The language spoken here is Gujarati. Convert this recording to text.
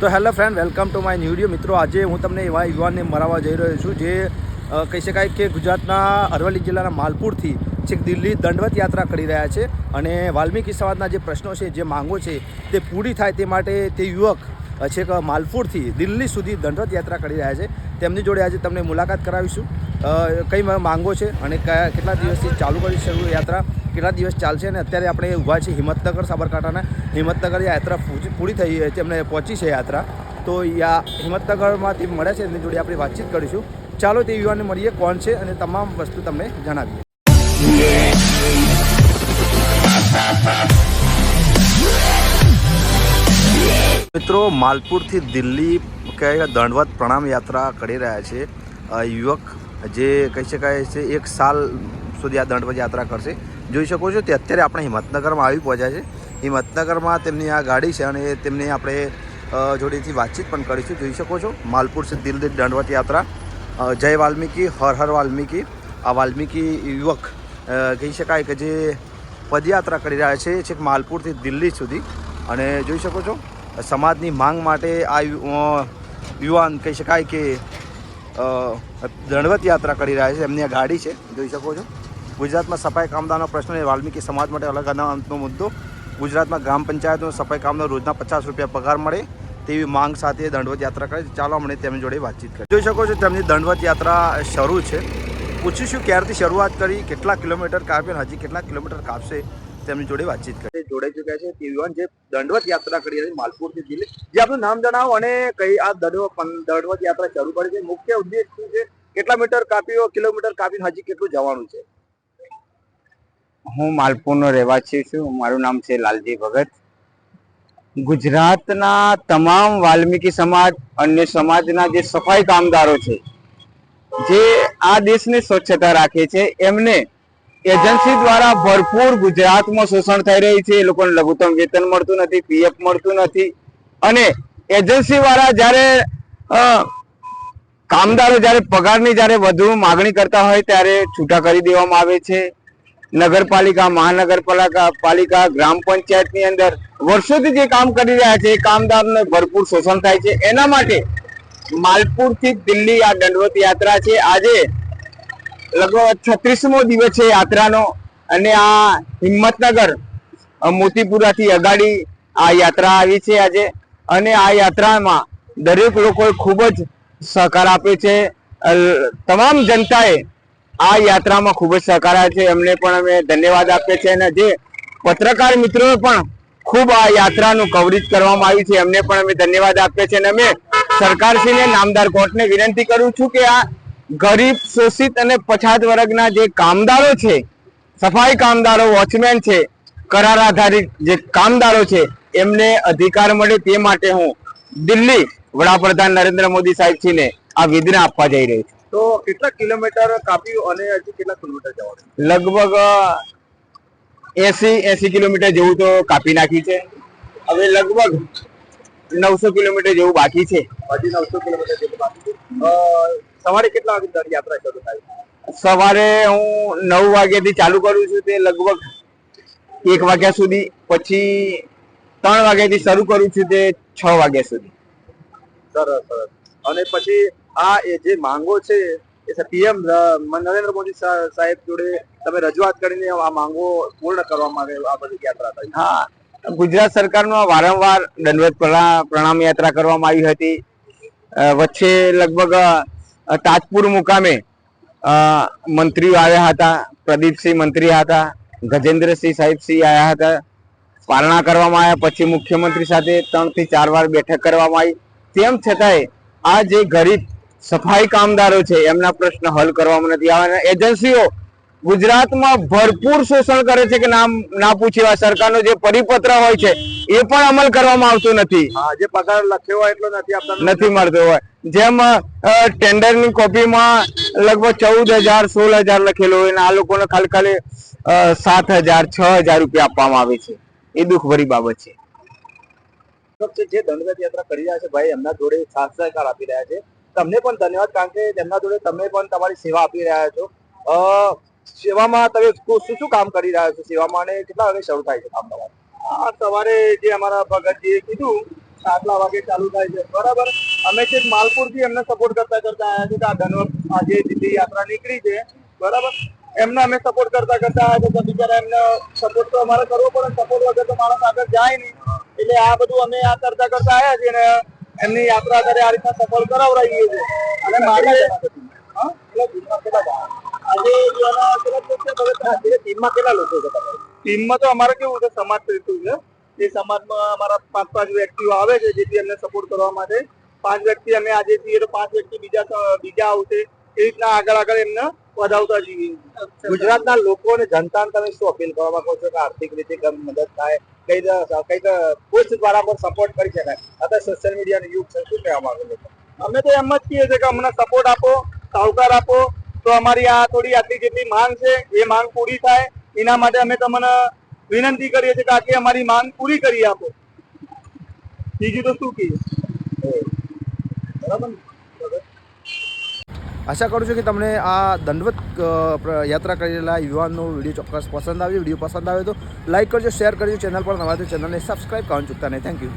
તો hello friend, welcome to my new video. મિત્રો, આજે હું તમને એવા યુવાનને મળવા જઈ રહ્યો છું જે કહી શકાય કે ગુજરાતના અરવલ્લી જિલ્લાના માલપુરથી છેક દિલ્હી દંડવત યાત્રા કરી રહ્યા છે અને વાલ્મીકી સમાજના જે પ્રશ્નો છે, જે માંગો છે તે પૂરી થાય તે માટે તે યુવક છેક માલપુરથી દિલ્હી સુધી દંડવત યાત્રા કરી રહ્યા છે. તેમની જોડે આજે તમને મુલાકાત કરાવીશું. કઈ માંગો છે અને કેટલા દિવસથી ચાલુ કરી છે યાત્રા, કેટલા દિવસ ચાલશે. અને અત્યારે આપણે ઊભા છીએ હિંમતનગર, સાબરકાંઠાના હિંમતનગર. યાત્રા પૂરી થઈ તેમને પહોંચી છે યાત્રા. તો હિંમતનગરમાં તે મળ્યા છે, એમની જોડે આપણે વાતચીત કરીશું. ચાલો તે યુવાનને મળીએ, કોણ છે અને તમામ વસ્તુ તમને જણાવીએ. મિત્રો, માલપુરથી દિલ્હી દંડવત પ્રણામ યાત્રા કરી રહ્યા છે યુવક, જે કહી શકાય છે 1 સાલ સુધી આ દંડવત યાત્રા કરશે. જોઈ શકો છો તે અત્યારે આપણે હિંમતનગરમાં આવી પહોંચ્યા છે. હિંમતનગરમાં તેમની આ ગાડી છે અને તેમની આપણે જોડેથી વાતચીત પણ કરીશું. જોઈ શકો છો માલપુરથી દિલ્હી દંડવત યાત્રા. જય વાલ્મીકી, હર હર વાલ્મીકી. આ વાલ્મીકી યુવક કહી શકાય કે જે પદયાત્રા કરી રહ્યા છે છેક માલપુરથી દિલ્હી સુધી. અને જોઈ શકો છો સમાજની માંગ માટે આ યુવાન કહી શકાય કે દંડવત યાત્રા કરી રહ્યા છે. એમની આ ગાડી છે, જોઈ શકો છો. ગુજરાતમાં સફાઈ કામદારનો પ્રશ્ન એ વાલ્મીકી સમાજ માટે અલગ અનામતનો મુદ્દો. ગુજરાતમાં ગ્રામ પંચાયતનો સફાઈ કામદાર રોજના 50 રૂપિયા પગાર મળે તેવી માંગ સાથે દંડવત યાત્રા કરે છે. ચાલો આપણે તેમની જોડે વાતચીત કરીએ. જોઈ શકો છો તેમની દંડવત યાત્રા શરૂ છે. પૂછીશું ક્યારથી શરૂઆત કરી, કેટલા કિલોમીટર કાપ્યા, હજી કેટલા કિલોમીટર કાપશે, તેમની જોડે વાતચીત કરી. જોડે ચૂક્યા છે તે યુવાન જે દંડવત યાત્રા કરી રહી માલપુરથી દિલ્હી. જે આપનું નામ જણાવો અને કઈ આ દંડવત યાત્રા શરૂ કરી છે, મુખ્ય ઉદ્દેશ શું છે, કેટલા મીટર કાપ્યો, કિલોમીટર કાપીને હજી કેટલું જવાનું છે? હું માલપુરનો રહેવાસી છું. મારું નામ છે લાલજી ભગત. ગુજરાતના તમામ વાલ્મીકી સમાજ, અન્ય સમાજના જે સફાઈ કામદારો છે, જે આ દેશની સ્વચ્છતા રાખે છે, એમને એજન્સી દ્વારા ભરપૂર ગુજરાતમાં શોષણ થઈ રહ્યું છે. એ લોકોને લઘુત્તમ વેતન મળતું નથી, પીએફ મળતું નથી. અને એજન્સી વાળા જ્યારે કામદારો જ્યારે પગારની જ્યારે વધુ માગણી કરતા હોય ત્યારે છૂટા કરી દેવામાં આવે છે. નગરપાલિકા, મહાનગરપાલિકા, ગ્રામ પંચાયતની અંદર વર્ષોથી જે કામ કરી રહ્યા છે એ કામદારને ભરપૂર શોષણ થાય છે. એના માટે માલપુરથી દિલ્હી આ દંડવત યાત્રા છે. આજે લગભગ 36મો દિવસ છે યાત્રાનો. અને આ હિંમતનગર મોતીપુરાથી અગાડી આ યાત્રા આવી છે આજે. અને આ યાત્રામાં દરેક લોકોએ ખૂબ જ સહકાર આપ્યો છે. તમામ જનતાએ આ યાત્રામાં ખૂબ જ સહકાર આપ્યો છે. એમને પણ અમે ધન્યવાદ આપીએ છીએ. અને જે પત્રકાર મિત્રોએ પણ ખૂબ આ યાત્રાનું કવરેજ કરવામાં આવ્યું છે, એમને પણ અમે ધન્યવાદ આપીએ છીએ. અને અમે સરકારશ્રીને, નામદાર કોર્ટને વિનંતી કરું છું કે આ ગરીબ, શોષિત અને પછાત વર્ગના જે કામદારો છે, સફાઈ કામદારો, વોચમેન છે, કરાર આધારિત જે કામદારો છે, એમને અધિકાર મળે તે માટે હું દિલ્હી વડાપ્રધાન નરેન્દ્ર મોદી સાહેબશ્રીને આ વેદના આપવા જઈ રહ્યો છું. તો કેટલા કિલોમીટર કાપ્યું અને હજી કેટલા કિલોમીટર જવાનું? લગભગ 80 કિલોમીટર જેવું તો કાપી નાખ્યું છે. હવે લગભગ 900 કિલોમીટર જેવું બાકી છે. હજી 900 કિલોમીટર જેવું બાકી છે. સવારે કેટલા વાગે યાત્રા શરૂ થાય? સવારે હું 9 વાગ્યાથી ચાલુ કરું છું, તે લગભગ 1 વાગ્યા સુધી. પછી 3 વાગ્યાથી શરૂ કરું છું, તે 6 વાગ્યા સુધી. સરસ સરસ. અને પછી આ જે માંગો છે એ પીએમ નરેન્દ્ર મોદી સાહેબ જોડે તમે રજૂઆત કરીને આ માંગો પૂર્ણ કરવા માટે આ બધી યાત્રા થઈ? હા, ગુજરાત સરકારનો વારંવાર દંડવત પ્રણામ યાત્રા કરવામાં આવી હતી. વચ્ચે લગભગ તાજપુર મુકામે મંત્રીઓ આવ્યા હતા. પ્રદીપસિંહ મંત્રી હતા, ગજેન્દ્રસિંહ સાહેબસિંહ આવ્યા હતા. પારણા કરવામાં આવ્યા. પછી મુખ્યમંત્રી સાથે 3 થી 4 વાર બેઠક કરવામાં આવી. તેમ છતાંય આ જે ગરીબ સફાઈ કામદારો છે એમના પ્રશ્ન હલ કરવામાં નથી આવ્યા. એજન્સીઓ ગુજરાતમાં ભરપૂર શોષણ કરે છે કે ના પૂછ્યા. સરકારનો જે પરિપત્ર હોય છે એ પણ અમલ કરવામાં આવતો નથી. જે પગાર લખ્યો હોય એટલો નથી મળતો હોય. જેમ ટેન્ડરની કોપીમાં લગભગ 14,000 16,000 લખેલો હોય અને આ લોકોને ખાલી 7,000 6,000 રૂપિયા આપવામાં આવે છે. એ દુઃખભરી બાબત છે. જે દંડવત યાત્રા કરી રહ્યા છે ભાઈ, એમના જોડે સાથ સહકાર આપી રહ્યા છે. તમને પણ ધન્યવાદ, કારણ કે તેમના જોડે તમે પણ તમારી સેવા આપી રહ્યા છો. સેવામાં તમે શું શું કામ કરી રહ્યા છો સેવામાં, અને કેટલા વાગે શરૂ થાય છે કામ તમારું? સવારે જે અમારા ભગતજીએ કીધું આટલા વાગે ચાલુ થાય છે, બરાબર. અમે છે માલપુરથી એમને સપોર્ટ કરતા આવ્યા છે કે આ ધનવત આજે દિલ્હી યાત્રા નીકળી છે, બરાબર. એમને અમે સપોર્ટ કરતા આવ્યા છે તો બિચારા એમને સપોર્ટ તો અમારે કરવો પડે, સપોર્ટ વગર તો માણસ આગળ જાય નહીં. એટલે આ બધું અમે આ કરતા આવ્યા છીએ અને એમની યાત્રા કરે આ રીતના સફળ કરાવડાવીએ છીએ. અને મારે આજે ટીમમાં કેટલા લોકો છે? ટીમમાં તો અમારે કેવું છે, સમાજ રીતું છે. એ સમાજમાં અમારા 5 વ્યક્તિઓ આવે છે જેથી એમને સપોર્ટ કરવા માટે. 5 વ્યક્તિ અમે આજે છીએ તો 5 વ્યક્તિ બીજા આવશે. એ રીતના આગળ એમને વધાવતા જઈએ. ગુજરાતના લોકોને જનતાને તમે શું અપીલ કરવા માંગો છો કે આર્થિક રીતે મદદ થાય, કઈ પોસ્ટ દ્વારા પણ સપોર્ટ કરી શકાય? અત્યારે સોશિયલ મીડિયાનો યુગ છે, શું કહેવા માંગો છો? અમે તો એમ જ કહીએ છીએ કે અમને સપોર્ટ આપો, સાહુકાર આપો તો અમારી આ થોડી આટલી જેટલી માંગ છે એ માંગ પૂરી થાય. એના માટે અમે તમને વિનંતી કરીએ છીએ કે આટલી અમારી માંગ પૂરી કરી આપો. બીજું તો શું કહીએ, બરાબર. આશા કરું છું કે તમને આ દંડવત યાત્રા કરેલા યુવાનનો વિડીયો ચોક્કસ પસંદ આવ્યો. વિડીયો પસંદ આવ્યો તો લાઇક કરજો, શેર કરજો. ચેનલ પર નવા તો ચેનલને સબસ્ક્રાઈબ કરવાનું ચૂકતા નહીં. Thank you.